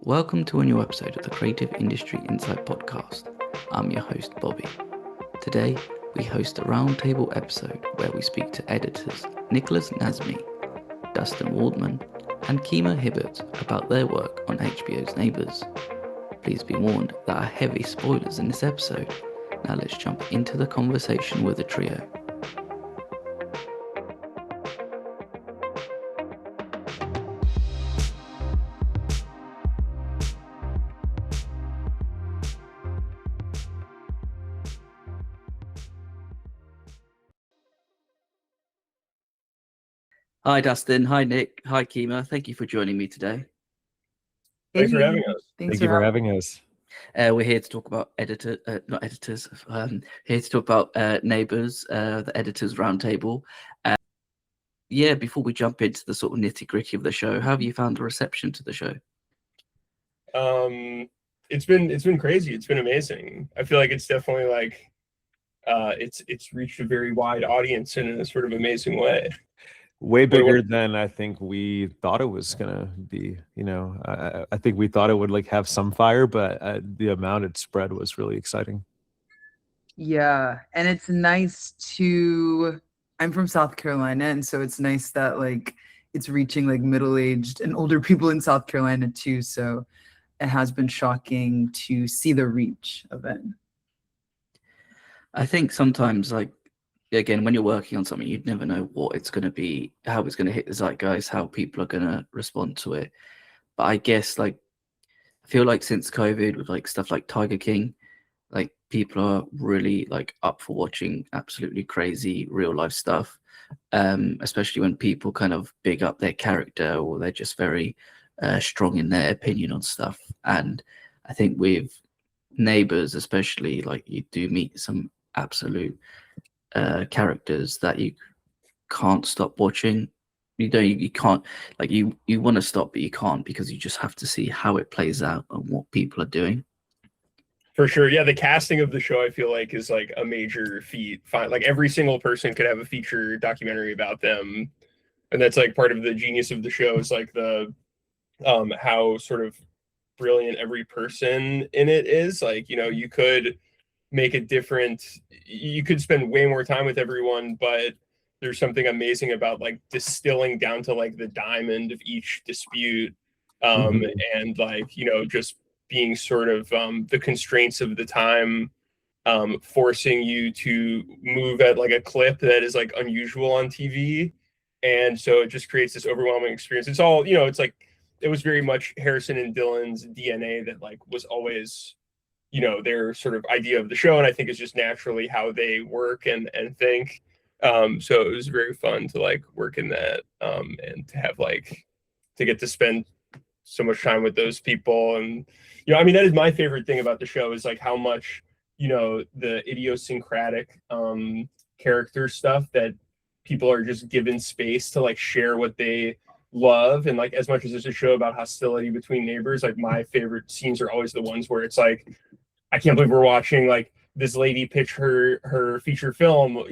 Welcome to a new episode of the Creative Industry Insight podcast. I'm your host, Bobby. Today, we host a roundtable episode where we speak to editors Nicholas Nazmi, Dustin, Waldman, and Kima, Hibbert about their work on HBO's Neighbours. Please be warned there are heavy spoilers in this episode. Now let's jump into the conversation with the trio. Hi, Dustin. Hi, Nick. Hi, Kima. Thank you for joining me today. Thanks for having us. Thank you for having us. We're here to talk about here to talk about Neighbours, the Editors Roundtable. Before we jump into the sort of nitty-gritty of the show, how have you found the reception to the show? It's been crazy. It's been amazing. I feel like it's definitely like it's reached a very wide audience in a sort of amazing way. Way bigger than I think we thought it was gonna be. I think we thought it would like have some fire, but the amount it spread was really exciting. Yeah, and it's nice to. I'm from South Carolina, and so it's nice that like it's reaching like middle-aged and older people in South Carolina too. So it has been shocking to see the reach of it. I think sometimes, like, again, when you're working on something, you'd never know what it's going to be, how it's going to hit the zeitgeist, how people are going to respond to it. But I guess, like, I feel like since COVID, with like stuff like Tiger King, like people are really like up for watching absolutely crazy real life stuff, especially when people kind of big up their character or they're just very strong in their opinion on stuff. And I think with Neighbours, especially, like you do meet some absolute characters that you can't stop watching. You can't, like, you want to stop, but you can't, because you just have to see how it plays out and what people are doing. For sure. Yeah, the casting of the show, I feel like, is like a major feat. Like every single person could have a feature documentary about them. And that's like part of the genius of the show, is like the how sort of brilliant every person in it is. Like, you could make it different. You could spend way more time with everyone, but there's something amazing about like distilling down to like the diamond of each dispute, and like, just being sort of the constraints of the time, forcing you to move at like a clip that is like unusual on TV. And so it just creates this overwhelming experience. It's all, it's like, it was very much Harrison and Dylan's DNA that like was always, their sort of idea of the show. And I think it's just naturally how they work and think. So it was very fun to like work in that, and to have like, to get to spend so much time with those people. And, that is my favorite thing about the show, is like how much, the idiosyncratic character stuff that people are just given space to like share what they love. And like, as much as there's a show about hostility between neighbors, like my favorite scenes are always the ones where it's like, I can't believe we're watching like this lady pitch her feature film, or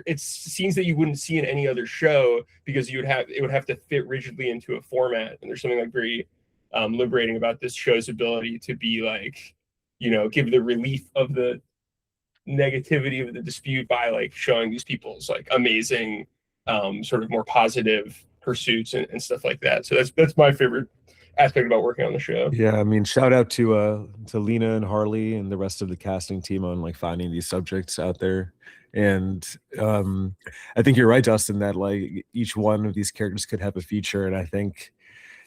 it's scenes that you wouldn't see in any other show, because it would have to fit rigidly into a format. And there's something like very liberating about this show's ability to be like, give the relief of the negativity of the dispute by like showing these people's like amazing sort of more positive pursuits and stuff like that. So that's my favorite aspect about working on the show. Yeah, shout out to Lena and Harley and the rest of the casting team on like finding these subjects out there. And I think you're right, Dustin, that like each one of these characters could have a feature. And I think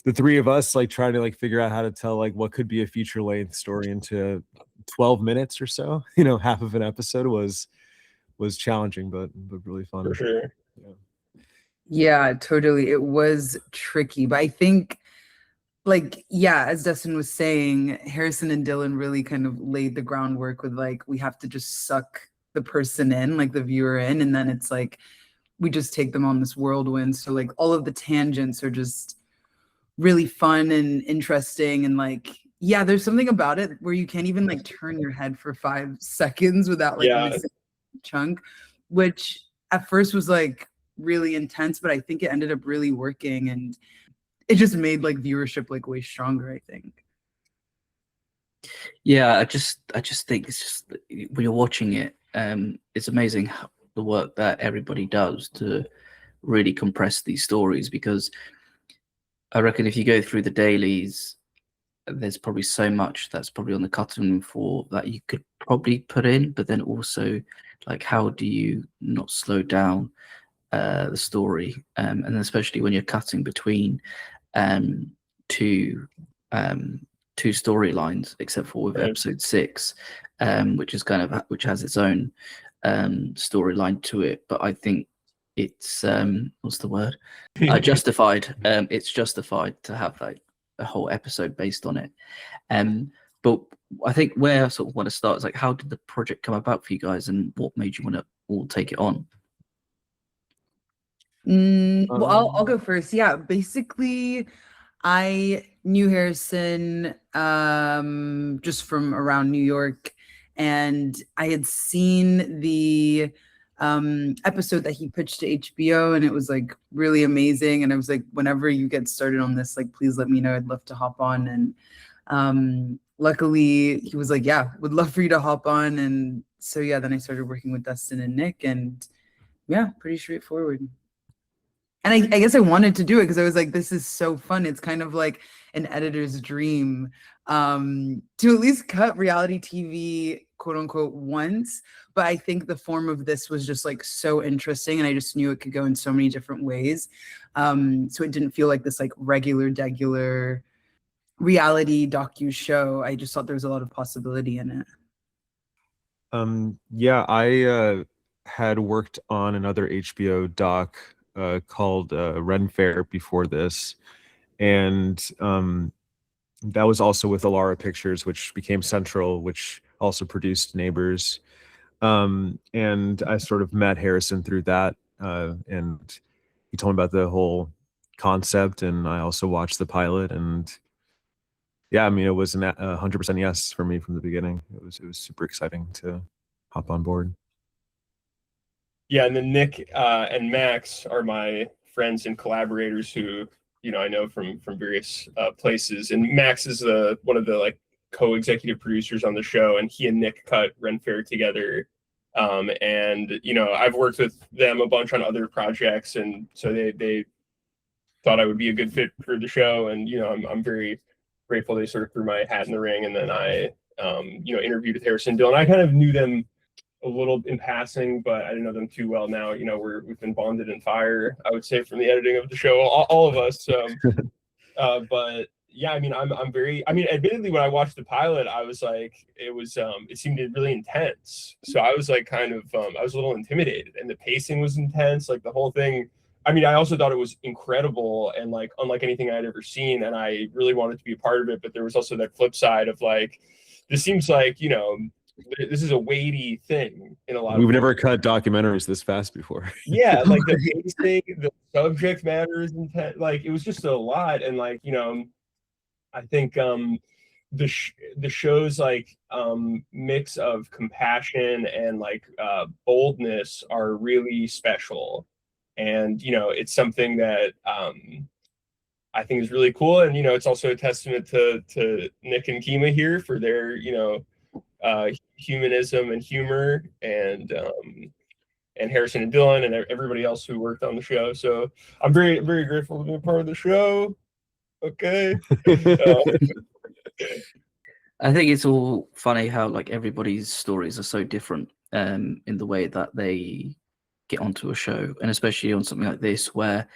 the three of us like trying to like figure out how to tell like what could be a feature length story into 12 minutes or so, half of an episode was challenging, but really fun. For sure. Yeah, totally. It was tricky, but I think, like, yeah, as Dustin was saying, Harrison and Dylan really kind of laid the groundwork with like, we have to just suck the person in, like the viewer in, and then it's like we just take them on this whirlwind. So like all of the tangents are just really fun and interesting, and like, yeah, there's something about it where you can't even like turn your head for 5 seconds without like missing a chunk, which at first was like really intense, but I think it ended up really working, and it just made like viewership like way stronger, I think. Yeah, I just think it's just when you're watching it, it's amazing the work that everybody does to really compress these stories, because I reckon if you go through the dailies, there's probably so much that's probably on the cutting room floor that you could probably put in, but then also like how do you not slow down the story, and especially when you're cutting between um, two two storylines, except for with Right. episode 6, which is kind of which has its own storyline to it. But I think it's what's the word? Justified. It's justified to have like a whole episode based on it. But I think where I sort of want to start is like, how did the project come about for you guys, and what made you want to all take it on? Well, I'll go first. Yeah, basically, I knew Harrison just from around New York, and I had seen the episode that he pitched to HBO, and it was like really amazing. And I was like, whenever you get started on this, like, please let me know. I'd love to hop on. And luckily, he was like, yeah, would love for you to hop on. And so yeah, then I started working with Dustin and Nick, and yeah, pretty straightforward. And I guess I wanted to do it because I was like, this is so fun. It's kind of like an editor's dream to at least cut reality TV, quote unquote, once. But I think the form of this was just like so interesting. And I just knew it could go in so many different ways. So it didn't feel like this like regular reality docu show. I just thought there was a lot of possibility in it. Yeah, I had worked on another HBO doc called Ren Fair before this, and that was also with Alara Pictures, which became Central, which also produced Neighbors. And I sort of met Harrison through that, and he told me about the whole concept, and I also watched the pilot, and yeah, I mean, it was a 100% yes for me from the beginning. It was super exciting to hop on board. Yeah, and then Nick and Max are my friends and collaborators who, you know, I know from various places. And Max is one of the like co-executive producers on the show, and he and Nick cut Ren Fair together. And you know, I've worked with them a bunch on other projects, and so they thought I would be a good fit for the show. And you know, I'm very grateful they sort of threw my hat in the ring. And then I you know, interviewed with Harrison Dillon. I kind of knew them a little in passing, but I didn't know them too well. Now, you know, we've been bonded in fire, I would say, from the editing of the show, all of us. But yeah, I mean, I'm very, I mean, admittedly, when I watched the pilot, I was like, it seemed really intense. So I was like, kind of, I was a little intimidated, and the pacing was intense, like the whole thing. I mean, I also thought it was incredible and like unlike anything I'd ever seen, and I really wanted to be a part of it. But there was also that flip side of like, this seems like, you know, this is a weighty thing in a lot of We've ways. never cut documentaries this fast before. Yeah, like the pacing, the subject matter is intense. Like it was just a lot. And like, you know, I think the show's like mix of compassion and like boldness are really special. And you know, it's something that I think is really cool. And you know, it's also a testament to Nick and Kima here for their, you know, humanism and humor, and Harrison and Dylan and everybody else who worked on the show. So I'm very, very grateful to be a part of the show. Okay. I think it's all funny how like everybody's stories are so different in the way that they get onto a show, and especially on something like this where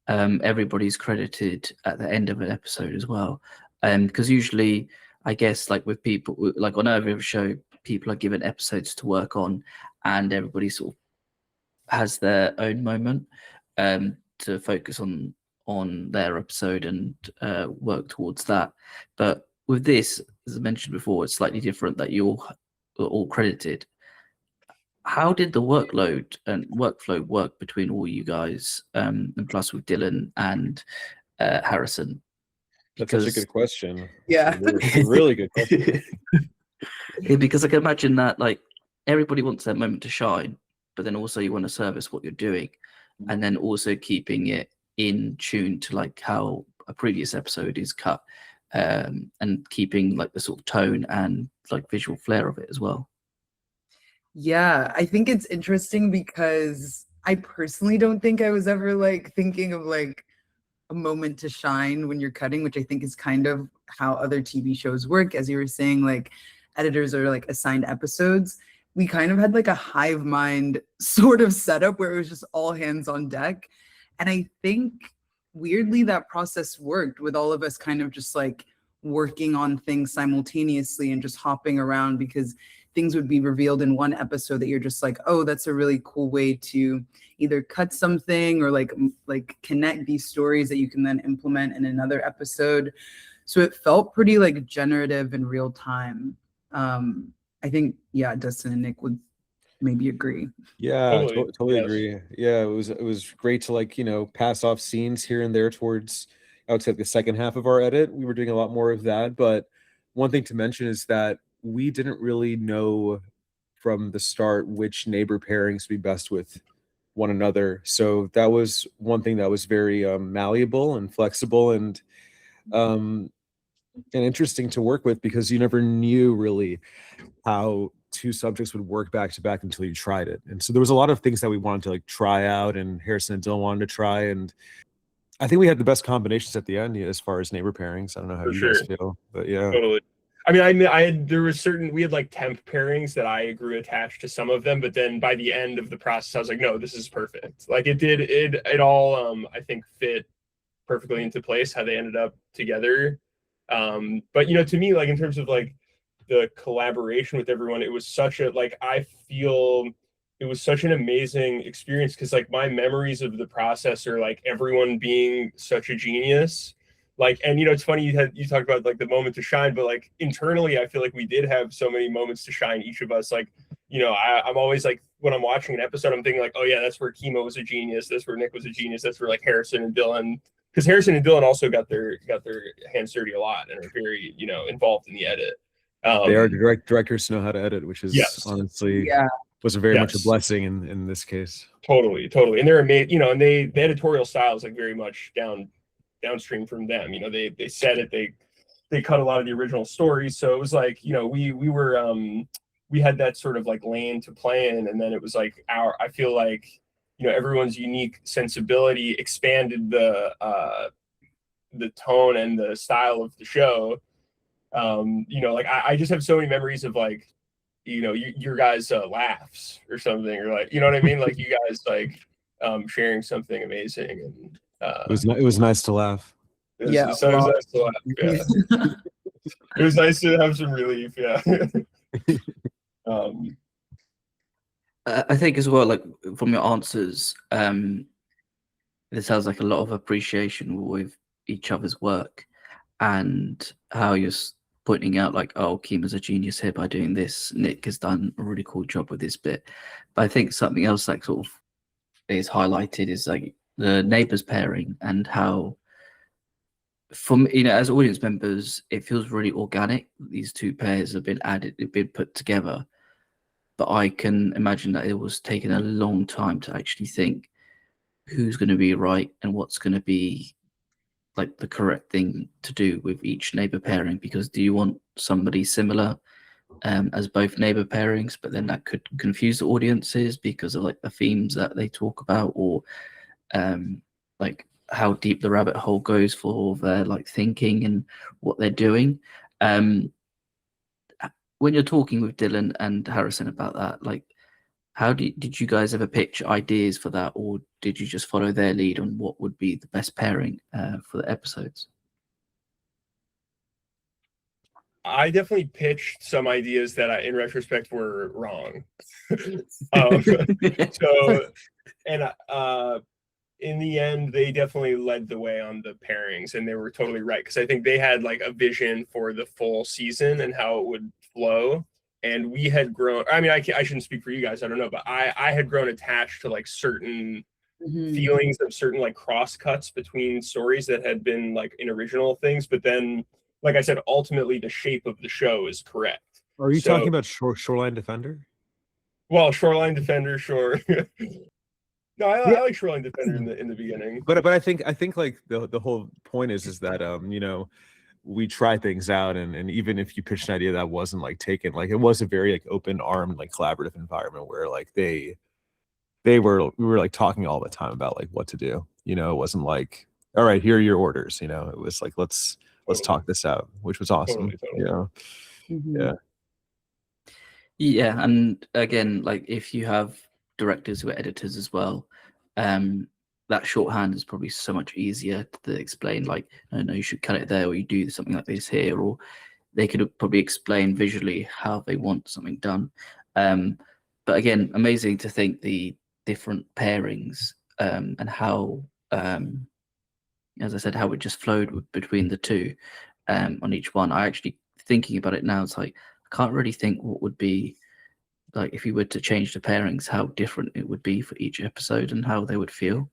everybody's credited at the end of an episode as well. Because usually, I guess, like with people, like on every show, people are given episodes to work on, and everybody sort of has their own moment to focus on their episode and work towards that. But with this, as I mentioned before, it's slightly different that you're all credited. How did the workload and workflow work between all you guys, and plus with Dylan and Harrison? That's such a good question. Yeah. It's a really good question. Yeah, because I can imagine that like everybody wants their moment to shine, but then also you want to service what you're doing, and then also keeping it in tune to like how a previous episode is cut. and keeping like the sort of tone and like visual flair of it as well. Yeah, I think it's interesting because I personally don't think I was ever like thinking of like a moment to shine when you're cutting, which I think is kind of how other TV shows work. As you were saying, like editors are like assigned episodes. We kind of had like a hive mind sort of setup where it was just all hands on deck. And I think weirdly that process worked with all of us kind of just like working on things simultaneously and just hopping around, because things would be revealed in one episode that you're just like, oh, that's a really cool way to either cut something or like connect these stories that you can then implement in another episode. So it felt pretty like generative in real time. I think, yeah, Dustin and Nick would maybe agree. Yeah, totally Yes. agree. Yeah, it was great to like, pass off scenes here and there towards, I would say, the second half of our edit. We were doing a lot more of that. But one thing to mention is that we didn't really know from the start which neighbor pairings to be best with one another. So that was one thing that was very malleable and flexible and interesting to work with, because you never knew really how two subjects would work back to back until you tried it. And so there was a lot of things that we wanted to like try out, and Harrison and Dylan wanted to try, and I think we had the best combinations at the end as far as neighbor pairings. I don't know how For you sure. guys feel, but yeah. Totally. I mean, there was we had like temp pairings that I grew attached to some of them, but then by the end of the process, I was like, no, this is perfect. Like it all, I think, fit perfectly into place how they ended up together. But to me, like in terms of like the collaboration with everyone, it was such a, like, I feel it was such an amazing experience, because like my memories of the process are like everyone being such a genius. Like, and it's funny, you talked about like the moment to shine, but like internally, I feel like we did have so many moments to shine, each of us. Like, I'm always like, when I'm watching an episode, I'm thinking like, oh yeah, that's where Kima was a genius. That's where Nick was a genius. That's where like Harrison and Dylan, because Harrison and Dylan also got their hands dirty a lot and are very, involved in the edit. They are directors know how to edit, which is honestly was very much a blessing in this case. Totally. And they're amazing, and the editorial style is like very much downstream from them. They said it, they cut a lot of the original stories, so it was like, we had that sort of like lane to play in, and then it was like I feel like everyone's unique sensibility expanded the tone and the style of the show. Like I just have so many memories of like your guys laughs or something, or like, what I mean, like you guys like sharing something amazing, and it was nice to laugh. It was nice to laugh. Yeah. It was nice to have some relief. Yeah. I think as well, like from your answers, it sounds like a lot of appreciation with each other's work, and how you're pointing out like, oh, Kima's a genius here by doing this. Nick has done a really cool job with this bit. But I think something else like sort of is highlighted is like the neighbors pairing, and how from as audience members, it feels really organic. These two pairs have been put together. But I can imagine that it was taking a long time to actually think who's going to be right and what's going to be like the correct thing to do with each neighbor pairing. Because do you want somebody similar as both neighbor pairings, but then that could confuse the audiences because of like the themes that they talk about, or like how deep the rabbit hole goes for their like thinking and what they're doing. When you're talking with Dylan and Harrison about that, like, how did you guys ever pitch ideas for that, or did you just follow their lead on what would be the best pairing for the episodes? I definitely pitched some ideas that in retrospect were wrong. In the end, they definitely led the way on the pairings, and they were totally right, because I think they had like a vision for the full season and how it would flow. And we had grown, I mean, I shouldn't speak for you guys, I don't know, but I had grown attached to like certain feelings of certain like cross cuts between stories that had been like in original things. But then, like I said, ultimately the shape of the show is correct. Are you talking about Shoreline Defender? Well, Shoreline Defender, sure. No, I like Shoreline Defender in the beginning. But I think like the whole point is that we try things out, and even if you pitched an idea that wasn't like taken, like it was a very like open armed, like collaborative environment where like we were like talking all the time about like what to do. You know, it wasn't like, all right, here are your orders. You know, it was like let's talk this out, which was awesome. Totally. You know, Mhm. Yeah, and again, like if you have directors who are editors as well, that shorthand is probably so much easier to explain. Like, no, you should cut it there, or you do something like this here, or they could probably explain visually how they want something done. But again, amazing to think the different pairings and how, as I said, how it just flowed between the two on each one. I actually thinking about it now, it's like I can't really think what would be like if you were to change the pairings, how different it would be for each episode and how they would feel.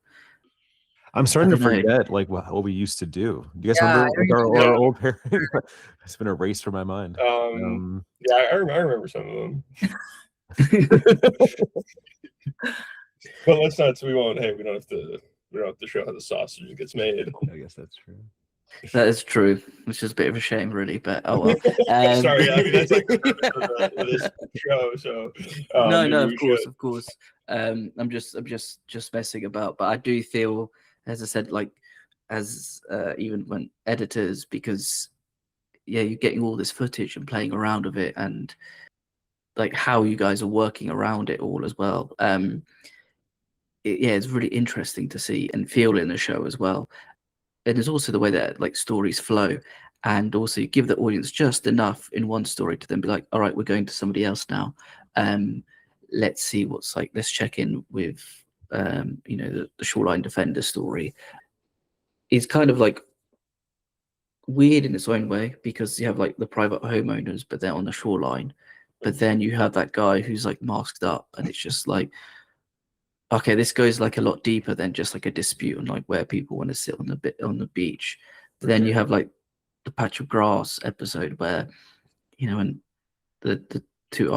I'm starting to don't know. forget like what we used to do. Do you guys Yeah, remember I like our remember. old pairing? It's been erased from my mind. Yeah, I remember some of them. But let's not. We won't. Hey, we don't have to show how the sausage gets made. I guess that's true. That is true, which is a bit of a shame, really. But oh well. Sorry, I mean that's like the purpose of this show. So no, maybe of we course, should. of course. I'm just messing about, but I do feel, as I said, like as even when editors, because yeah, you're getting all this footage and playing around with it, and like how you guys are working around it all as well. Yeah, it's really interesting to see and feel in the show as well. And there's also the way that like stories flow, and also you give the audience just enough in one story to then be like, all right, we're going to somebody else now. Let's see what's like. Let's check in with the Shoreline Defender story. It's kind of like weird in its own way because you have like the private homeowners, but they're on the shoreline. But then you have that guy who's like masked up, and it's just like, okay, this goes like a lot deeper than just like a dispute on like where people want to sit on the beach. But then you have like the patch of grass episode where, and the two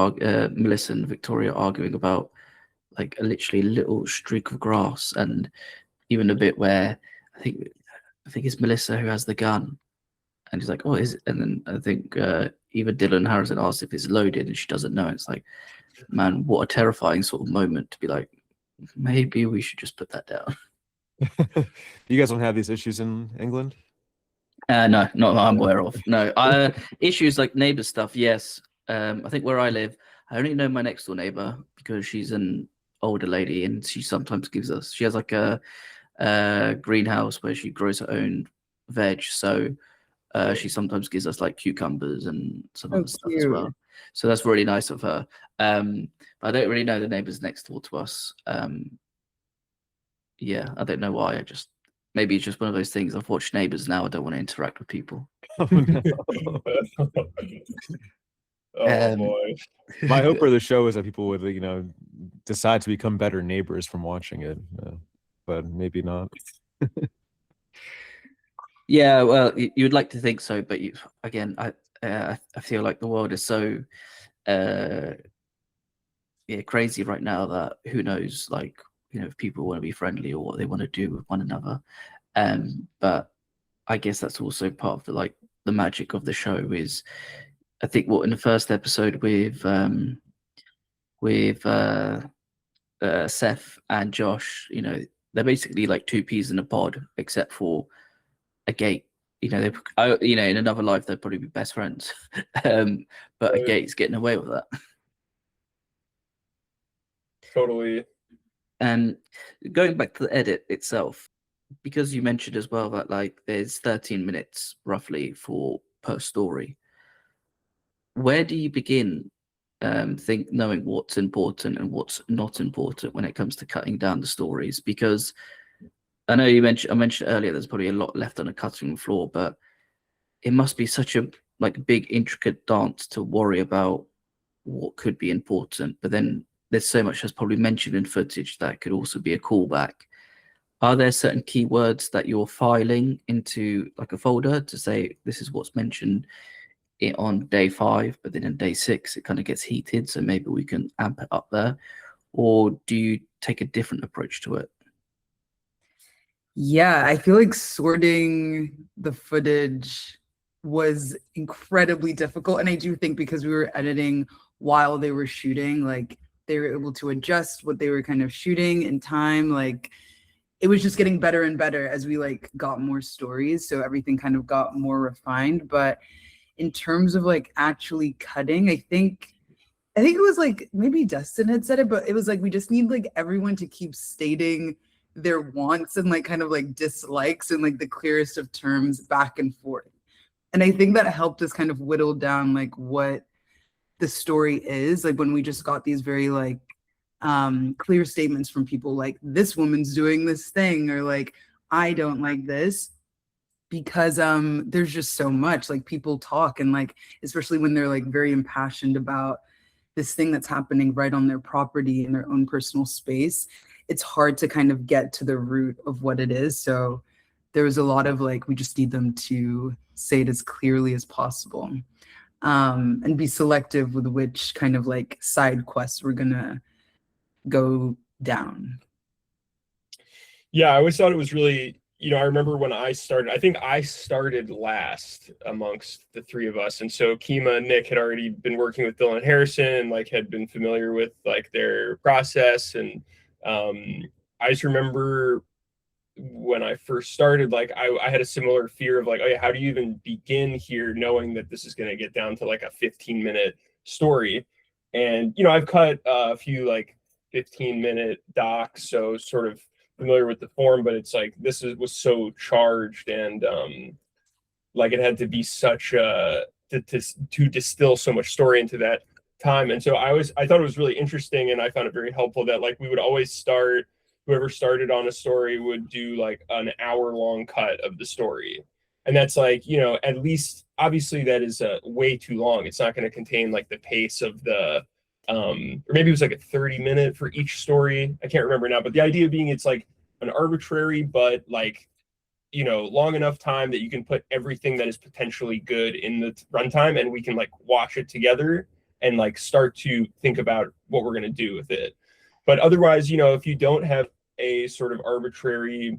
Melissa and Victoria arguing about like a literally little streak of grass, and even a bit where I think it's Melissa who has the gun, and he's like, oh, is it? And then I think either Dylan and Harrison asked if it's loaded, and she doesn't know. It's like, man, what a terrifying sort of moment to be like, maybe we should just put that down. You guys don't have these issues in England? No, not that I'm aware of. No, issues like neighbor stuff. Yes, I think where I live, I only know my next door neighbor because she's an older lady, and she sometimes gives us. She has like a greenhouse where she grows her own veg, so she sometimes gives us like cucumbers and some other stuff as well. So that's really nice of her. But I don't really know the neighbors next door to us. Yeah, I don't know why. Maybe it's just one of those things. I've watched Neighbours now. I don't want to interact with people. Oh, no. Oh boy. My hope for the show is that people would, decide to become better neighbors from watching it, but maybe not. Yeah, well, you'd like to think so, but again, I feel like the world is so crazy right now that who knows, like, if people want to be friendly or what they want to do with one another. But I guess that's also part of the magic of the show is, I think, what in the first episode with Seth and Josh, they're basically like two peas in a pod, except for a gate. In another life they'd probably be best friends, but a gate's getting away with that. Totally. And going back to the edit itself, because you mentioned as well that like there's 13 minutes roughly per story. Where do you begin knowing what's important and what's not important when it comes to cutting down the stories? Because I know I mentioned earlier there's probably a lot left on the cutting floor, but it must be such a big intricate dance to worry about what could be important, but then there's so much that's probably mentioned in footage that could also be a callback. Are there certain keywords that you're filing into like a folder to say this is what's mentioned on day 5, but then in day 6 it kind of gets heated, so maybe we can amp it up there? Or do you take a different approach to it? Yeah, I feel like sorting the footage was incredibly difficult. And I do think because we were editing while they were shooting, like they were able to adjust what they were kind of shooting in time. Like it was just getting better and better as we like got more stories. So everything kind of got more refined. But in terms of like actually cutting, I think it was like maybe Dustin had said it, but it was like we just need like everyone to keep stating their wants and like kind of like dislikes in like the clearest of terms back and forth. And I think that helped us kind of whittle down like what the story is. Like when we just got these very like clear statements from people like this woman's doing this thing, or like I don't like this, because there's just so much like people talk, and like especially when they're like very impassioned about this thing that's happening right on their property in their own personal space, it's hard to kind of get to the root of what it is. So there was a lot of like, we just need them to say it as clearly as possible, and be selective with which kind of like side quests we're gonna go down. Yeah, I always thought it was really, I remember when I started, I think I started last amongst the three of us. And so Kima and Nick had already been working with Dylan and Harrison, and like had been familiar with like their process. And I just remember when I first started, like I had a similar fear of like, oh yeah, how do you even begin here knowing that this is going to get down to like a 15-minute story? And, I've cut a few like 15-minute docs, so sort of familiar with the form, but it's like was so charged, and like it had to be such to distill so much story into that time. And so I thought it was really interesting, and I found it very helpful that like we would always start, whoever started on a story would do like an hour-long cut of the story. And that's like, at least obviously that is way too long. It's not going to contain like the pace of the or maybe it was like a 30-minute for each story. I can't remember now, but the idea being it's like an arbitrary, but like, long enough time that you can put everything that is potentially good in the runtime, and we can like watch it together and like start to think about what we're going to do with it. But otherwise, if you don't have a sort of arbitrary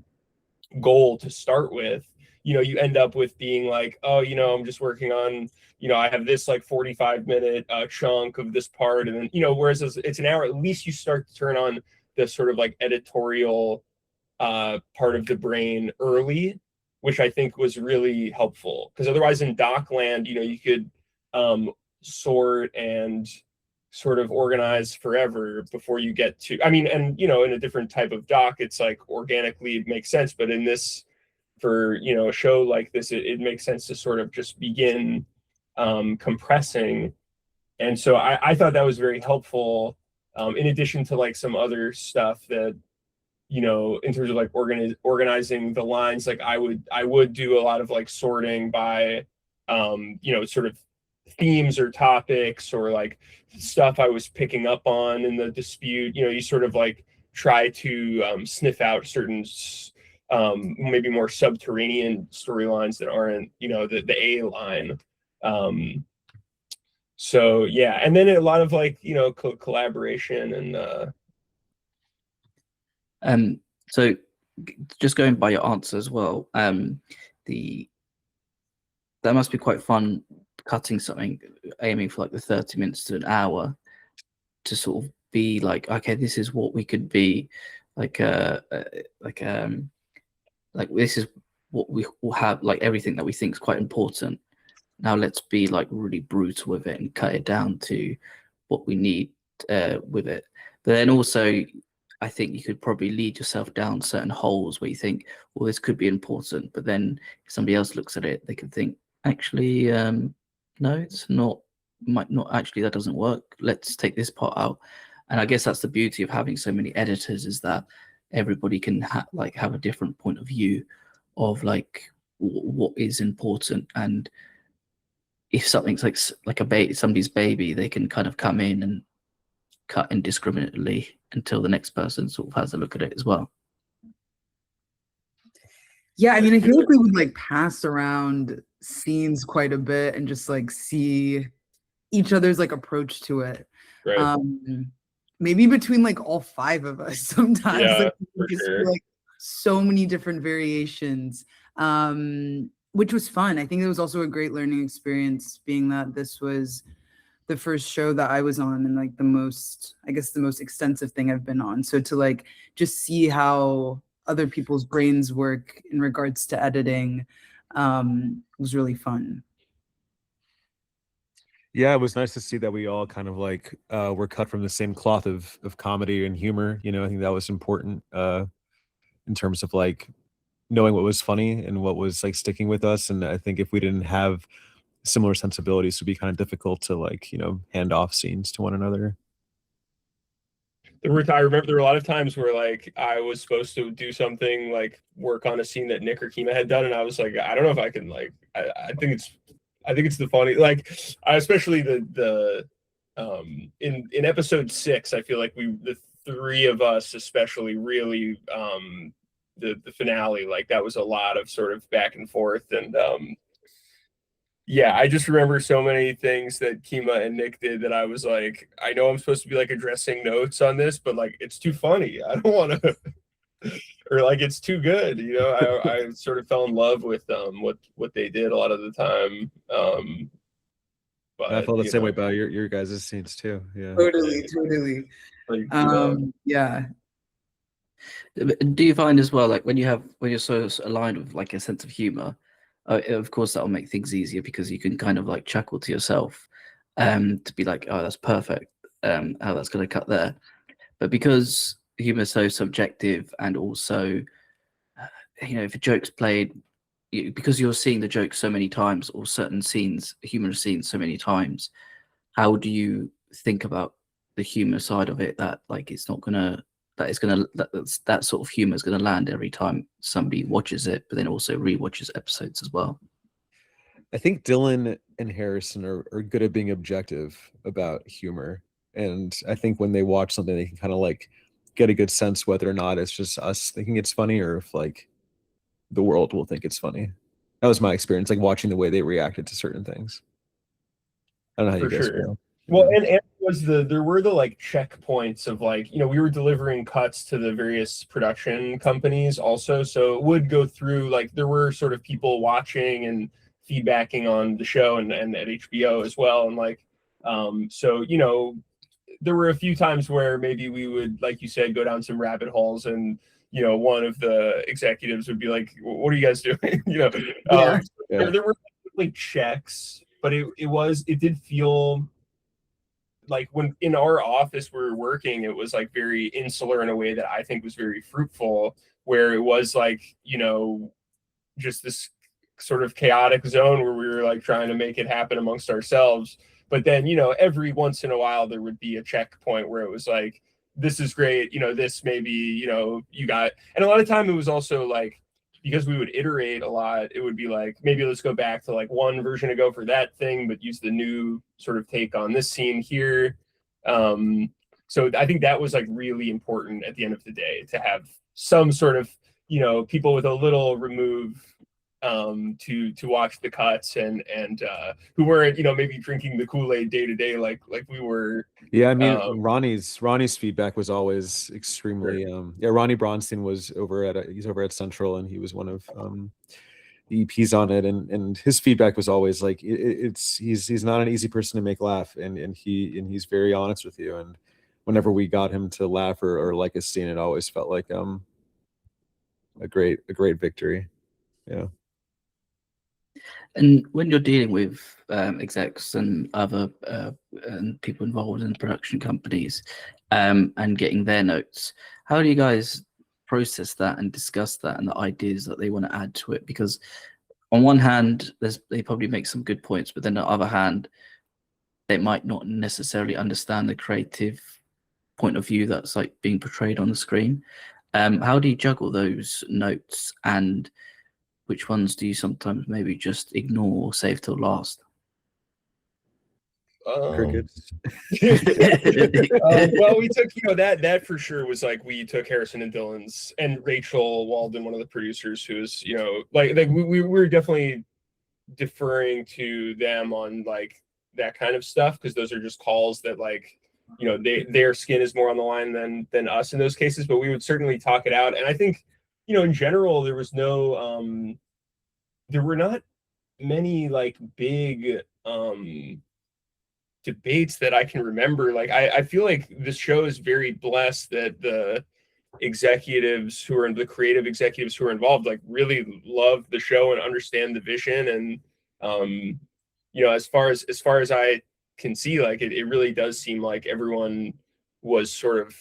goal to start with, you end up with being like, oh, I'm just working on, I have this like 45-minute chunk of this part. And then, whereas it's an hour, at least you start to turn on the sort of like editorial part of the brain early, which I think was really helpful. Because otherwise in Docland, you could sort and sort of organize forever before you get to, and, in a different type of doc, it's like organically it makes sense. But in this, for a show like this, it makes sense to sort of just begin compressing. And so I thought that was very helpful, in addition to like some other stuff that in terms of like organizing the lines. Like I would do a lot of like sorting by sort of themes or topics, or like stuff I was picking up on in the dispute. You sort of like try to sniff out certain maybe more subterranean storylines that aren't, the A line. So yeah, and then a lot of like, collaboration and so just going by your answer as well, that must be quite fun cutting something, aiming for like the 30 minutes to an hour, to sort of be like, okay, this is what we could be like this is what we will have, like everything that we think is quite important. Now let's be like really brutal with it and cut it down to what we need with it. But then also, I think you could probably lead yourself down certain holes where you think, well, this could be important, but then if somebody else looks at it, they could think, actually, no, it's not, might not, actually, that doesn't work. Let's take this part out. And I guess that's the beauty of having so many editors, is that everybody can have a different point of view of like what is important. And if something's like somebody's baby, they can kind of come in and cut indiscriminately until the next person sort of has a look at it as well. Yeah, I feel like we would like pass around scenes quite a bit and just like see each other's like approach to it. right. Maybe between like all five of us sometimes. Yeah, like, for just sure. like so many different variations. which was fun. I think it was also a great learning experience, being that this was the first show that I was on, and like the most extensive thing I've been on. So to like just see how other people's brains work in regards to editing was really fun. Yeah, it was nice to see that we all kind of like were cut from the same cloth of comedy and humor. You know, I think that was important in terms of like knowing what was funny and what was like sticking with us. And I think if we didn't have similar sensibilities, it would be kind of difficult to like, you know, hand off scenes to one another. I remember there were a lot of times where like I was supposed to do something like work on a scene that Nick or Kima had done, and I was like, I don't know if I can like. I think it's the funny, like especially the in episode 6, I feel like the three of us especially really the finale, like that was a lot of sort of back and forth, and yeah, I just remember so many things that Kima and Nick did that I was like, I know I'm supposed to be like addressing notes on this, but like it's too funny. I don't want to, or like it's too good. You know, I sort of fell in love with what they did a lot of the time. But I felt the same way about your guys' scenes too. Yeah, Totally. Like, yeah. Do you find as well, like when you're so aligned with like a sense of humor, of course that'll make things easier because you can kind of like chuckle to yourself, to be like, oh, that's perfect, how that's going to cut there. But because humor is so subjective, and also, you know, if a joke's played, because you're seeing the joke so many times, or certain scenes, humorous scenes so many times, how do you think about the humor side of it, that like it's not gonna that sort of humor is going to land every time somebody watches it, but then also rewatches episodes as well? I think Dylan and Harrison are good at being objective about humor, and I think when they watch something, they can kind of like get a good sense whether or not it's just us thinking it's funny, or if like the world will think it's funny. That was my experience, like watching the way they reacted to certain things. I don't know how you guys feel. Well, and there were the like checkpoints of like, you know, we were delivering cuts to the various production companies also, so it would go through, like there were sort of people watching and feedbacking on the show and at HBO as well, and like so, you know, there were a few times where maybe we would, like you said, go down some rabbit holes, and you know, one of the executives would be like, what are you guys doing? You know, there were like checks, but it did feel like when in our office we were working, it was like very insular in a way that I think was very fruitful, where it was like, you know, just this sort of chaotic zone where we were like trying to make it happen amongst ourselves. But then, you know, every once in a while there would be a checkpoint where it was like, this is great, you know, this maybe, you know, you got, and a lot of time it was also like, because we would iterate a lot, it would be like, maybe let's go back to like one version ago for that thing, but use the new sort of take on this scene here. So I think that was like really important at the end of the day, to have some sort of, you know, people with a little remove to watch the cuts, and who weren't, you know, maybe drinking the Kool-Aid day to day like we were. Yeah, I mean, Ronnie's feedback was always extremely yeah, Ronnie Bronstein was he's over at Central, and he was one of the EPs on it, and his feedback was always like, he's not an easy person to make laugh, and he's very honest with you, and whenever we got him to laugh or like a scene, it always felt like a great victory. Yeah. And when you're dealing with execs and other and people involved in production companies, and getting their notes, how do you guys process that and discuss that and the ideas that they want to add to it? Because on one hand, they probably make some good points, but then on the other hand, they might not necessarily understand the creative point of view that's like being portrayed on the screen. How do you juggle those notes, and which ones do you sometimes maybe just ignore or save till last? Crickets. Well, we took, you know, that for sure was like, we took Harrison and Dylan's, and Rachel Waldman, one of the producers, who was, you know, like we were definitely deferring to them on like that kind of stuff, because those are just calls that, like, you know, their skin is more on the line than us in those cases, but we would certainly talk it out. And I think, you know, in general, there was no there were not many like big debates that I can remember. Like I feel like this show is very blessed that the executives who are the creative executives who are involved like really love the show and understand the vision. And you know, as far as I can see, like it really does seem like everyone was sort of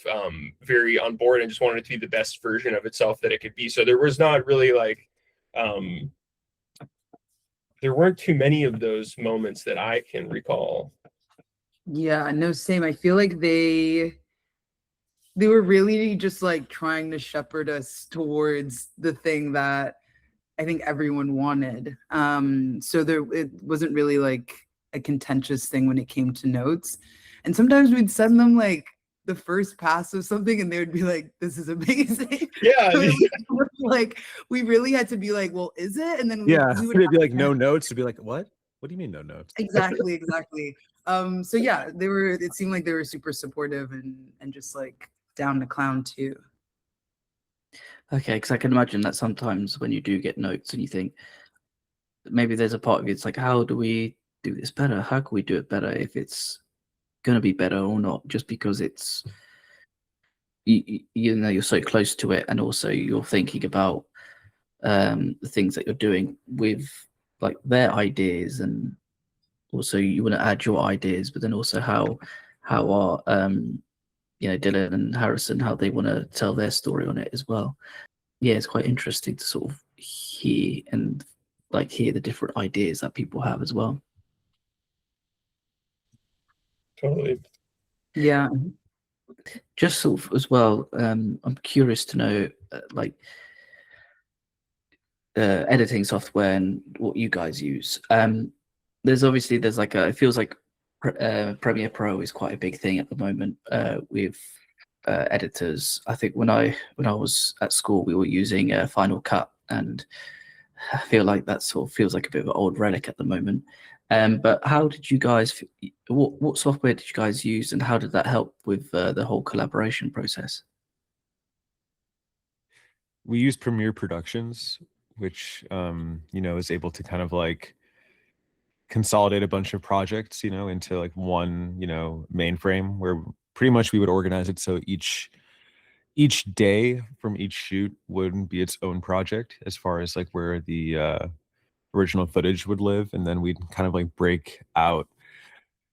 very on board and just wanted it to be the best version of itself that it could be. So there was not really like there weren't too many of those moments that I can recall. Yeah, no, same. I feel like they were really just like trying to shepherd us towards the thing that I think everyone wanted. So it wasn't really like a contentious thing when it came to notes. And sometimes we'd send them like the first pass of something and they would be like, this is amazing. Yeah. So like we really had to be like, well, is it? And then we would be like, no notes, to be like, what do you mean no notes? Exactly. So yeah, it seemed like they were super supportive and just like down to clown too. Okay, because I can imagine that sometimes when you do get notes and you think maybe there's a part of you, it's like, how do we do this better? How can we do it better if it's going to be better or not? Just because it's, you know, you're so close to it, and also you're thinking about the things that you're doing with like their ideas, and also you want to add your ideas, but then also how our you know, Dylan and Harrison, how they want to tell their story on it as well. Yeah, it's quite interesting to sort of hear the different ideas that people have as well. Totally. Yeah. Just sort of as well, I'm curious to know editing software and what you guys use. There's like it feels like Premiere Pro is quite a big thing at the moment with editors. I think when I was at school, we were using Final Cut, and I feel like that sort of feels like a bit of an old relic at the moment. But how did you guys? What software did you guys use, and how did that help with the whole collaboration process? We use Premiere Productions, which you know, is able to kind of like consolidate a bunch of projects, you know, into like one, you know, mainframe, where pretty much we would organize it so each day from each shoot would be its own project, as far as like where the original footage would live. And then we'd kind of like break out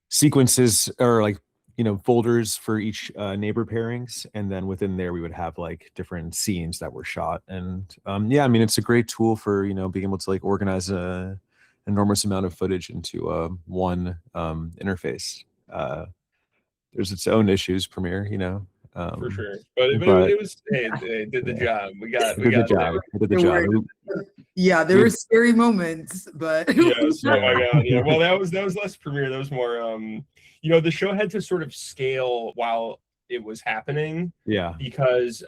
sequences, or like, you know, folders for each neighbor pairings, and then within there we would have like different scenes that were shot. And yeah, I mean, it's a great tool for, you know, being able to like organize a enormous amount of footage into one interface. There's its own issues, Premiere, you know. For sure, but it was it did the job. We got the job. Did the job. Yeah, there were scary moments, but yes. Oh my god. Yeah. Well, that was less Premiere. That was more. You know, the show had to sort of scale while it was happening. Yeah. Because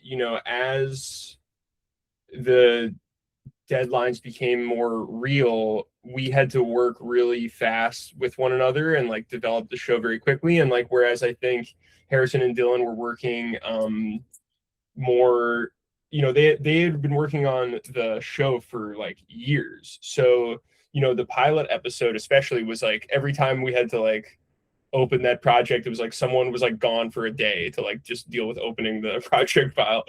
you know, as the deadlines became more real, we had to work really fast with one another and like develop the show very quickly. And like, whereas I think Harrison and Dylan were working more, you know, they had been working on the show for like years. So, you know, the pilot episode especially was like, every time we had to like open that project, it was like someone was like gone for a day to like just deal with opening the project file,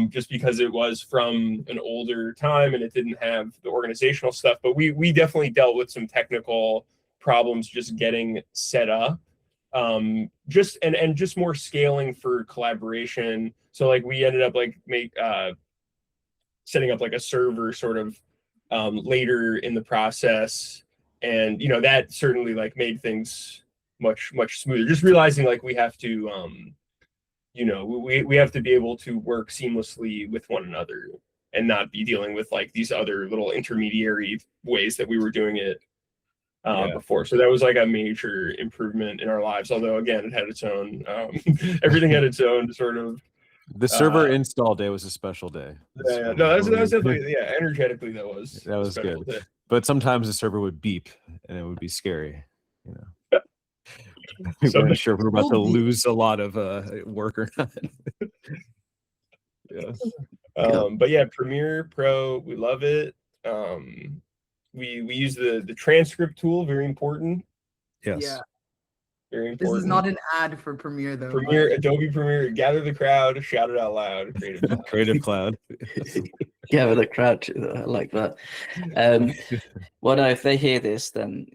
just because it was from an older time and it didn't have the organizational stuff. But we definitely dealt with some technical problems just getting set up, just more scaling for collaboration. So like we ended up like setting up like a server sort of later in the process, and you know, that certainly like made things much smoother. Just realizing like we have to you know, we have to be able to work seamlessly with one another and not be dealing with like these other little intermediary ways that we were doing it before. So that was like a major improvement in our lives, although again it had its own everything had its own sort of. The server install day was a special day. Yeah, no, that was definitely, yeah, energetically that was good day. But sometimes the server would beep and it would be scary, you know. We weren't sure if we were about to lose a lot of work or not. Yeah. But yeah, Premiere Pro, we love it. We use the transcript tool, very important. Yes. Yeah. Very important. This is not an ad for Premiere though. Premiere, Adobe Premiere, gather the crowd, shout it out loud, Creative Cloud. Creative Cloud. Yeah, with a crowd, I like that. Well, no, if they hear this, then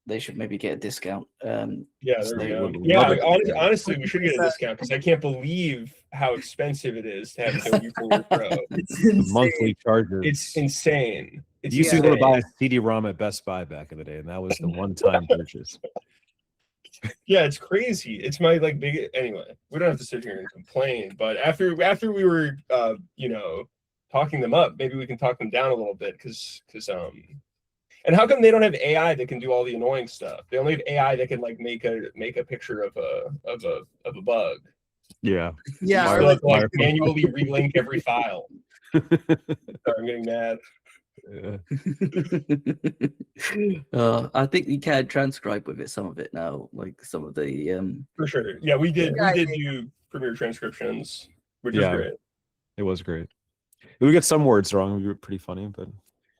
they should maybe get a discount. Yeah, there we go. would Yeah, love it. honestly, we should get a discount because I can't believe how expensive it is to have Adobe Premiere Pro. It's The insane. monthly charges. It's insane. It's You used to be able to insane. buy a CD-ROM at Best Buy back in the day, and that was the one-time purchase. Yeah, it's crazy. It's my big. Anyway, we don't have to sit here and complain. But after we were talking them up, maybe we can talk them down a little bit because and how come they don't have AI that can do all the annoying stuff? They only have AI that can make a picture of a bug. Yeah. Yeah. So Or like, like, manually relink every file. Sorry, I'm getting mad. Yeah. I think you can transcribe with it, some of it now, like some of the For sure. Yeah, we did Yeah, do Premiere transcriptions, which is Yeah. great. It was great. We get some words wrong. We were pretty funny, but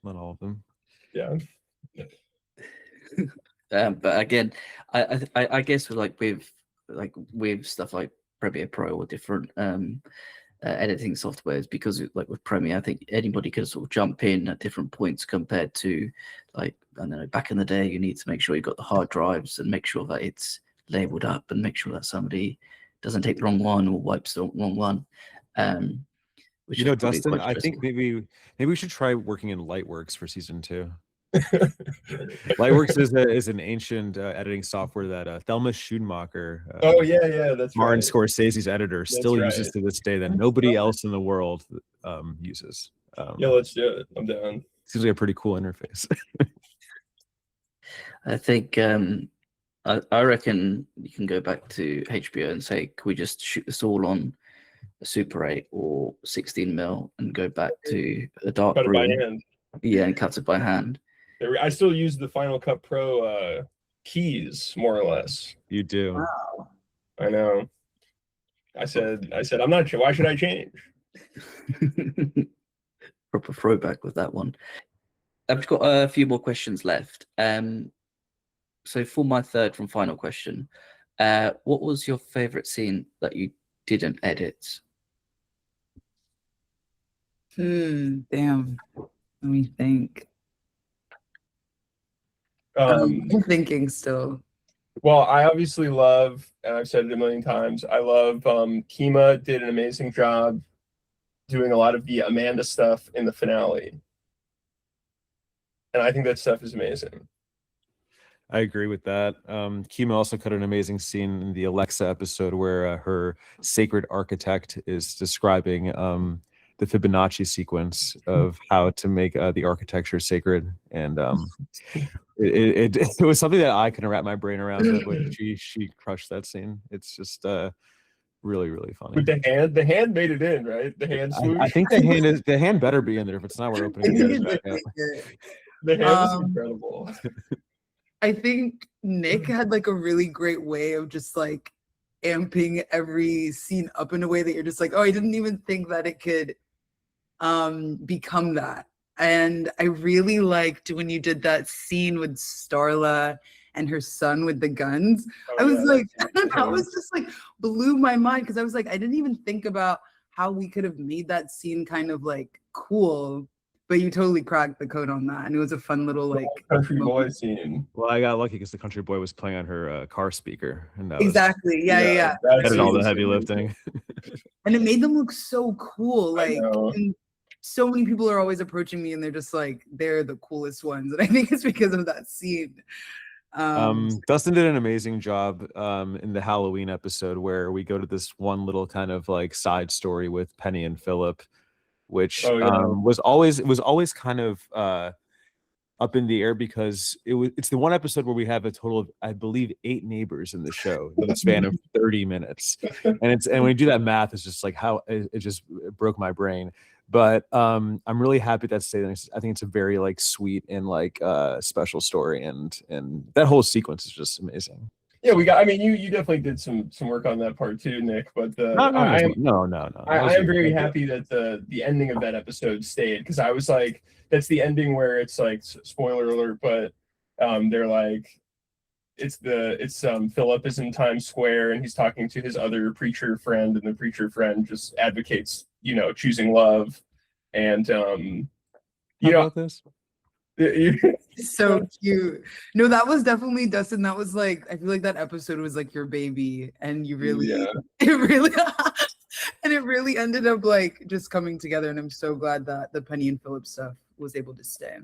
not all of them. Yeah. but again, I guess with stuff like Premiere Pro or different editing softwares, because with Premiere, I think anybody can sort of jump in at different points compared to I don't know, back in the day, you need to make sure you got the hard drives and make sure that it's labeled up and make sure that somebody doesn't take the wrong one or wipes the wrong one. Which is probably Dustin, quite I think stressful. maybe we should try working in Lightworks for season 2. Lightworks is an ancient editing software that Thelma Schumacher, Oh yeah, that's Martin right. Scorsese's editor, still right. uses to this day, that nobody else in the world uses. Yeah, let's do it. I'm down. Seems like a pretty cool interface. I think I reckon you can go back to HBO and say, can we just shoot this all on a Super 8 or 16mm and go back to a dark Cut it by room? hand. Yeah, and cut it by hand. I still use the Final Cut Pro keys, more or less. You do. wow. I know. I said I'm not sure. Why should I change? Proper throwback with that one. I've got a few more questions left. So for my third and final question, what was your favorite scene that you didn't edit? Damn. Let me think. Um, I'm thinking still. Well, I obviously love, and I've said it a million times, I love Kima did an amazing job doing a lot of the Amanda stuff in the finale. And I think that stuff is amazing. I agree with that. Kima also cut an amazing scene in the Alexa episode where her sacred architect is describing the Fibonacci sequence of how to make the architecture sacred, and it was something that I couldn't wrap my brain around. But she crushed that scene. It's just really, really funny. With the hand made it in, right? The hand swoosh. I think the hand better be in there. If it's not, we're opening it back up. The hand is incredible. I think Nick had like a really great way of just like amping every scene up in a way that you're just like, oh, I didn't even think that it could become that. And I really liked when you did that scene with Starla and her son with the guns. I was like, that was just like blew my mind, because I was like, I didn't even think about how we could have made that scene kind of like cool. But you totally cracked the code on that, and it was a fun little like country boy scene. Well, I got lucky because the country boy was playing on her car speaker, and that exactly, yeah. That did all the heavy lifting. And it made them look so cool. Like, and so many people are always approaching me, and they're just like, they're the coolest ones, and I think it's because of that scene. Dustin did an amazing job in the Halloween episode where we go to this one little kind of like side story with Penny and Philip, which was always kind of up in the air, because it's the one episode where we have a total of, I believe, 8 neighbors in the show in the span of 30 minutes, and when you do that math, it's just like how it just broke my brain. But I'm really happy that's stayed. I think it's a very like sweet and like special story, and that whole sequence is just amazing. Yeah, I mean, you definitely did some work on that part too, Nick. But no. I am very happy that the ending of that episode stayed, because I was like, that's the ending where it's like, spoiler alert, but they're like, it's Philip is in Times Square and he's talking to his other preacher friend, and the preacher friend just advocates, you know, choosing love. And you know, about this? So cute. No, that was definitely Dustin. That was like, I feel like that episode was like your baby, and you really, it really, and it really ended up like just coming together. And I'm so glad that the Penny and Philip stuff was able to stay.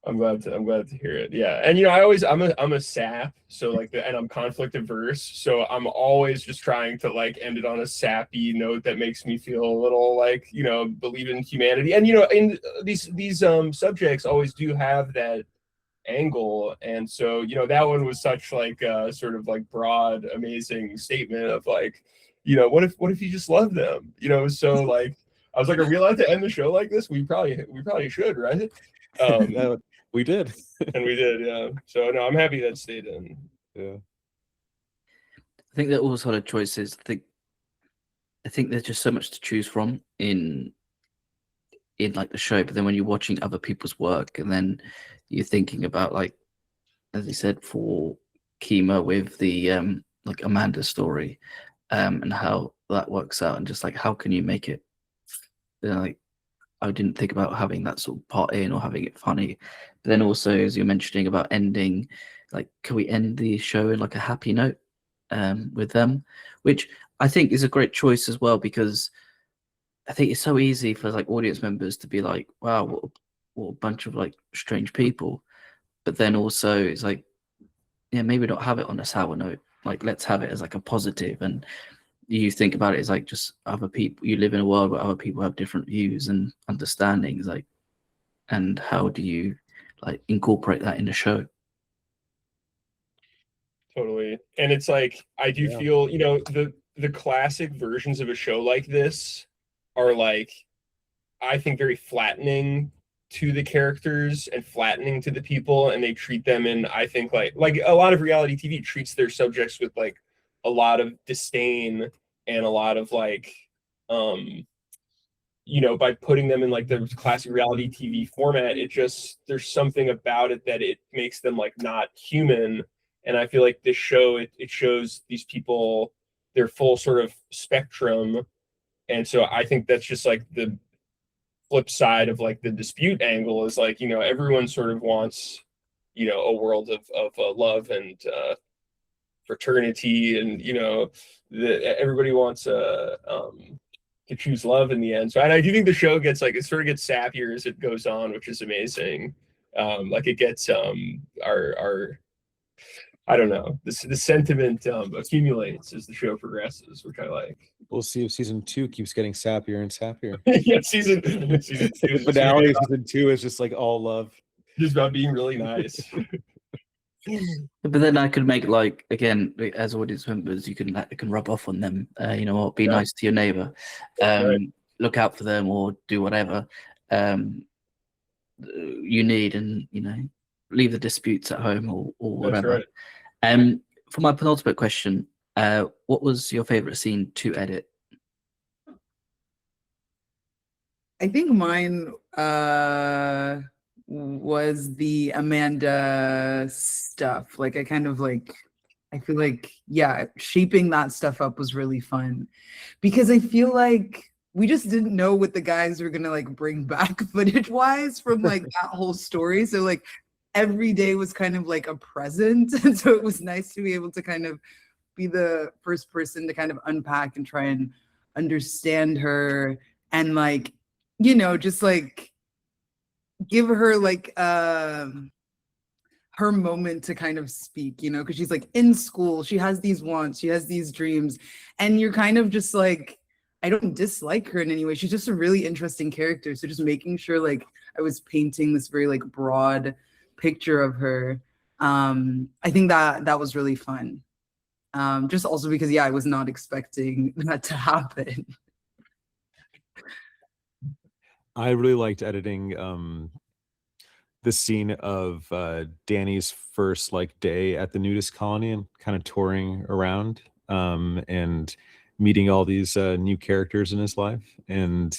I'm glad to hear it. Yeah. And you know, I'm a sap, so like and I'm conflict averse. So I'm always just trying to like end it on a sappy note that makes me feel a little like, you know, believe in humanity. And you know, in these subjects always do have that angle. And so, you know, that one was such like sort of like broad, amazing statement of like, you know, what if you just love them? You know, so like I was like, are we allowed to end the show like this? We probably should, right? We did. And we did, yeah. So no, I'm happy that stayed in. Yeah. I think they're all sort of choices. I think there's just so much to choose from in like the show, but then when you're watching other people's work and then you're thinking about, like, as you said, for Kima with the like Amanda's story, and how that works out, and just like how can you make it, you know, like I didn't think about having that sort of part in or having it funny. But then also, as you're mentioning about ending, like, can we end the show in like a happy note with them? Which I think is a great choice as well, because I think it's so easy for like audience members to be like, wow, what a bunch of like strange people. But then also it's like, yeah, maybe not have it on a sour note. Like, let's have it as like a positive. And you think about it as like just other people, you live in a world where other people have different views and understandings, like, and how do you like incorporate that in the show? Totally. And it's like, I do feel, you know, the classic versions of a show like this are like, I think, very flattening to the characters and flattening to the people, and they treat them in, I think, like a lot of reality TV treats their subjects with like a lot of disdain and a lot of like you know, by putting them in like the classic reality TV format, it just, there's something about it that it makes them like not human. And I feel like this show, it shows these people their full sort of spectrum. And so I think that's just like the flip side of like the dispute angle is like, you know, everyone sort of wants, you know, a world of love and fraternity, and you know, everybody wants to choose love in the end. So, and I do think the show gets like, it sort of gets sappier as it goes on, which is amazing. Like it gets our I don't know, the sentiment accumulates as the show progresses, which I like. We'll see if season 2 keeps getting sappier and sappier. Yeah, season 2 The finale of season 2 is just like all love, just about being really nice. But then I could make, like, again, as audience members, you can rub off on them. You know what? Be nice to your neighbor. Right. Look out for them, or do whatever you need, and you know, leave the disputes at home or whatever. Right. For my penultimate question, what was your favorite scene to edit? I think mine was the Amanda stuff. Like, I kind of like, I feel like, yeah, shaping that stuff up was really fun, because I feel like we just didn't know what the guys were gonna like bring back footage wise from like that whole story. So like every day was kind of like a present. And so it was nice to be able to kind of be the first person to kind of unpack and try and understand her, and like, you know, just like give her like her moment to kind of speak, you know, because she's like in school, she has these wants, she has these dreams, and you're kind of just like, I don't dislike her in any way. She's just a really interesting character. So just making sure like I was painting this very like broad picture of her. I think that was really fun. Just also because, yeah, I was not expecting that to happen. I really liked editing the scene of Danny's first like day at the nudist colony and kind of touring around and meeting all these new characters in his life. And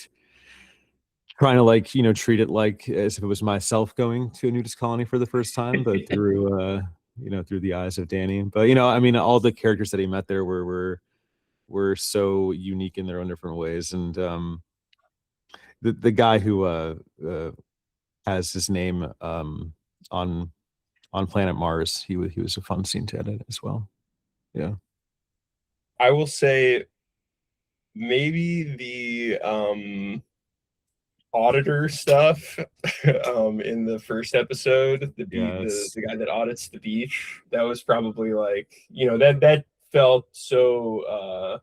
trying to like, you know, treat it like as if it was myself going to a nudist colony for the first time, but through you know, through the eyes of Danny. But you know, I mean, all the characters that he met there were so unique in their own different ways. And the guy who has his name on planet Mars, he was a fun scene to edit as well. Yeah. I will say maybe the auditor stuff in the first episode, Yes. the guy that audits the beach, that was probably like, you know, that felt so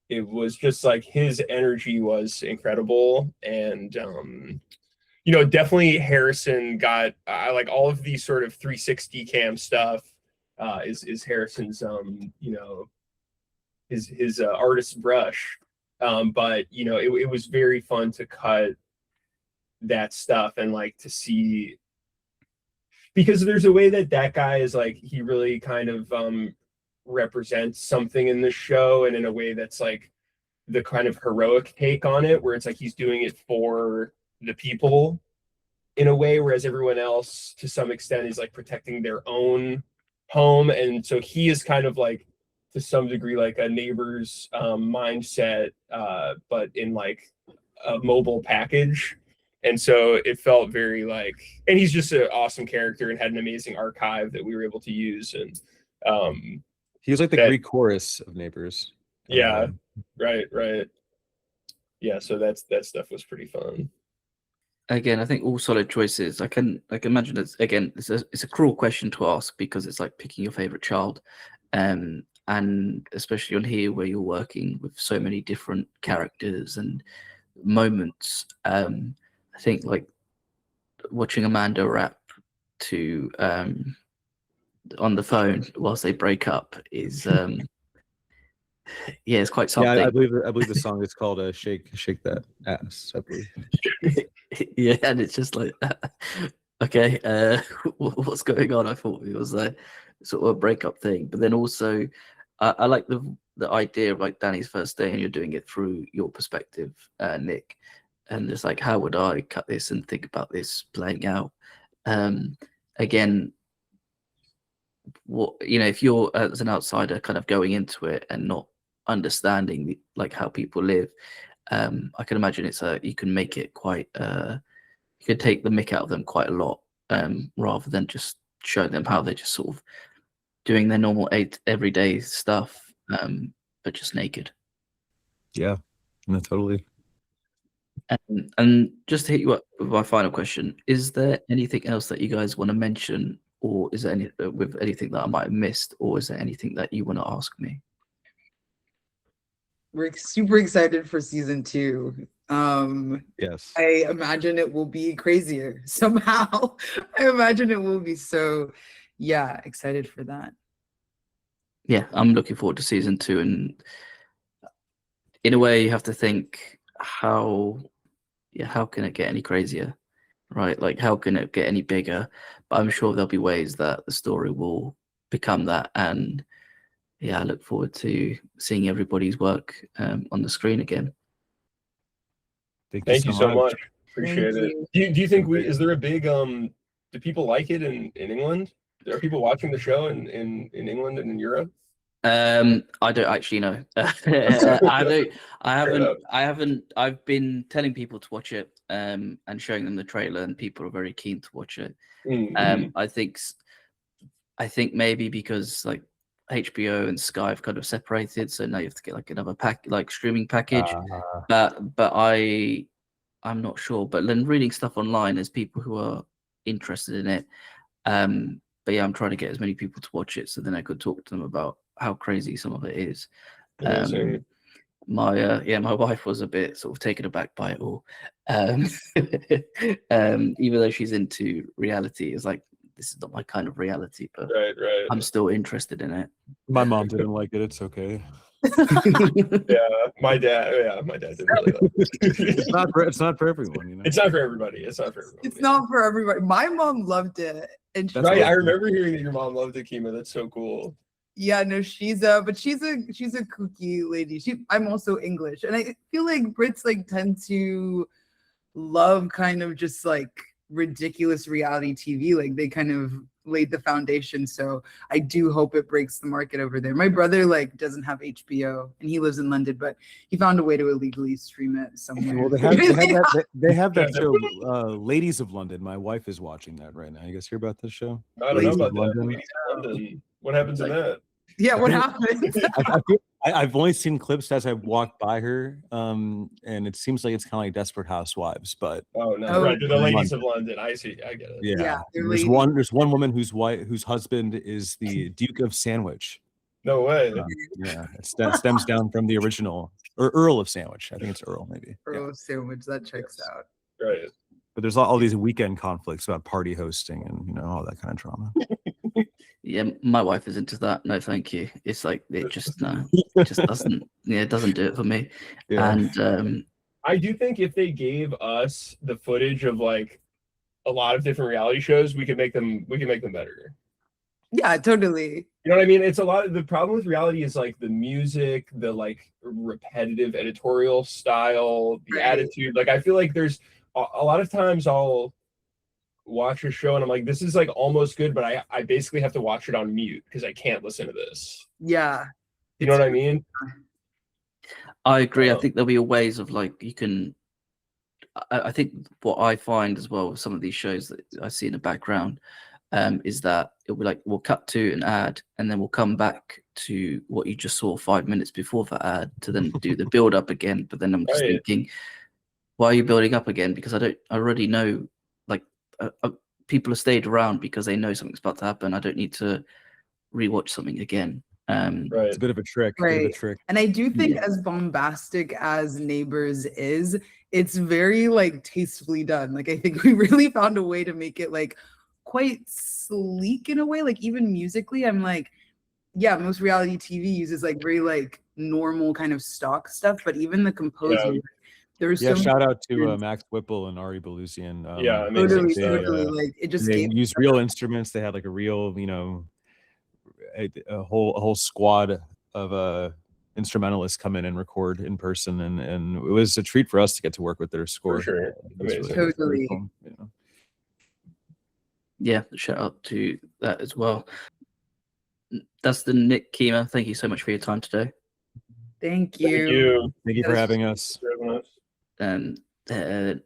it was just like his energy was incredible. And you know, definitely Harrison got like all of these sort of 360 cam stuff is Harrison's you know, his artist's brush. But you know, it was very fun to cut that stuff and like to see, because there's a way that guy is like, he really kind of represents something in the show, and in a way that's like the kind of heroic take on it, where it's like he's doing it for the people in a way, whereas everyone else to some extent is like protecting their own home. And so he is kind of like, to some degree, like a Neighbors mindset, but in like a mobile package. And so it felt very like, and he's just an awesome character and had an amazing archive that we were able to use. And he was like the Greek chorus of Neighbors. Yeah, right. Yeah, so that stuff was pretty fun. Again, I think all solid choices. I can imagine it's a cruel question to ask, because it's like picking your favorite child. And especially on here where you're working with so many different characters and moments. I think like watching Amanda rap to on the phone whilst they break up is yeah, it's quite something. Yeah, I believe the song is called Shake That Ass, I believe. Yeah, and it's just like okay, what's going on? I thought it was a sort of a breakup thing, but then also I like the idea of like Danny's first day and you're doing it through your perspective, Nick, and it's like, how would I cut this and think about this playing out? Again, what, you know, if you're as an outsider kind of going into it and not understanding like how people live, I can imagine you can make it quite you could take the mick out of them quite a lot, rather than just showing them how they're just sort of doing their normal everyday stuff, but just naked. Yeah, no, totally. And just to hit you up with my final question, is there anything else that you guys want to mention, or is there anything that I might have missed, or is there anything that you want to ask me? We're super excited for season 2. Yes. I imagine it will be crazier somehow. I imagine it will be so, yeah, excited for that. Yeah, I'm looking forward to season 2, and in a way you have to think how can it get any crazier, right? Like, how can it get any bigger? But I'm sure there'll be ways that the story will become that. And yeah, I look forward to seeing everybody's work on the screen again. Thank you so much. Appreciate Thank it. Do you think is there a big do people like it in England? Are people watching the show in England and in Europe? I don't actually know. I haven't. I've been telling people to watch it, and showing them the trailer, and people are very keen to watch it. Mm-hmm. I think maybe because like HBO and Sky have kind of separated, so now you have to get like another streaming package. But I'm not sure. But then reading stuff online, there's people who are interested in it. But yeah, I'm trying to get as many people to watch it, so then I could talk to them about how crazy some of it is. My wife was a bit sort of taken aback by it all. Even though she's into reality, it's like, this is not my kind of reality, but right. I'm still interested in it. My mom didn't like it. It's okay. My dad didn't really like it. It's not for everyone, you know. It's not for everybody. It's not for everybody. My mom loved it, and right. I remember hearing that your mom loved it, Kima. That's so cool. Yeah, no, she's a kooky lady. I'm also English, and I feel like Brits like tend to love kind of just like ridiculous reality TV. Like they kind of laid the foundation. So I do hope it breaks the market over there. My brother like doesn't have HBO and he lives in London, but he found a way to illegally stream it somewhere. Well, they have that show, Ladies of London. My wife is watching that right now. You guys hear about this show? I don't know Ladies about of that. London. Ladies of London. What happens in that? Yeah, what think- happened? I've only seen clips as I've walked by her, and it seems like it's kind of like Desperate Housewives, but Oh no, Oh, right. The in Ladies of London. I see. I get it. yeah, Yeah, they're there's ladies. there's one woman whose husband is the Duke of Sandwich. No way. Yeah, that stems down from the original, or Earl of Sandwich. I think it's Earl, maybe. Yeah. Earl of Sandwich, that checks Yes. out. Right. But there's all these weekend conflicts about party hosting and all that kind of drama. Yeah, my wife is into that. No, thank you. It's like it just doesn't. Yeah, it doesn't do it for me. Yeah. And I do think if they gave us the footage of like a lot of different reality shows, we could make them better. Yeah, totally. You know what I mean? It's a lot of the problem with reality is like the music, the like repetitive editorial style, the Right. attitude. Like I feel like there's a lot of times I'll watch a show and I'm like, this is like almost good, but I basically have to watch it on mute because I can't listen to this. Yeah. You know what I mean? I agree. I Oh. think there'll be ways of like you can. I think what I find as well with some of these shows that I see in the background is that it'll be like we'll cut to an ad and then we'll come back to what you just saw 5 minutes before the ad to then do the build up again. But then I'm just Right. thinking, why are you building up again? Because I already know like people have stayed around because they know something's about to happen. I don't need to rewatch something again. Right. It's a bit of a trick. Right. And I do think as bombastic as Neighbors is, it's very like tastefully done. Like I think we really found a way to make it like quite sleek in a way. Like even musically, I'm like, yeah, most reality TV uses like very like normal kind of stock stuff, but even the composing, there's Yeah, so shout out to different- Max Whipple and Ari Belusian. Yeah, amazing. totally, they, totally. Like it just They gave used real instruments. They had like a real, a whole squad of instrumentalists come in and record in person, and it was a treat for us to get to work with their score. For sure. It was Amazing. really Totally. cool, Yeah, shout out to that as well. Dustin, Nick, Kima, thank you so much for your time today. Thank Thank you. you. Thank you for Yes. having us.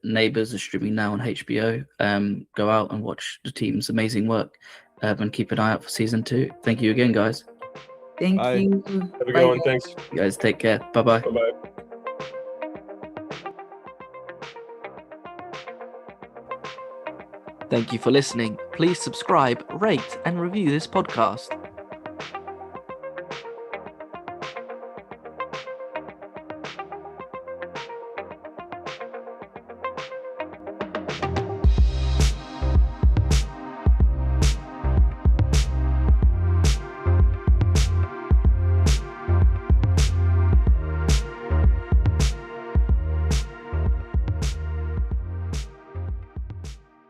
Neighbours are streaming now on HBO. Go out and watch the team's amazing work and keep an eye out for season 2. Thank you again, guys. Thank Bye. you. Have a Bye. good one. Thanks. You guys take care. Bye-bye. Bye-bye. Thank you for listening. Please subscribe, rate, and review this podcast.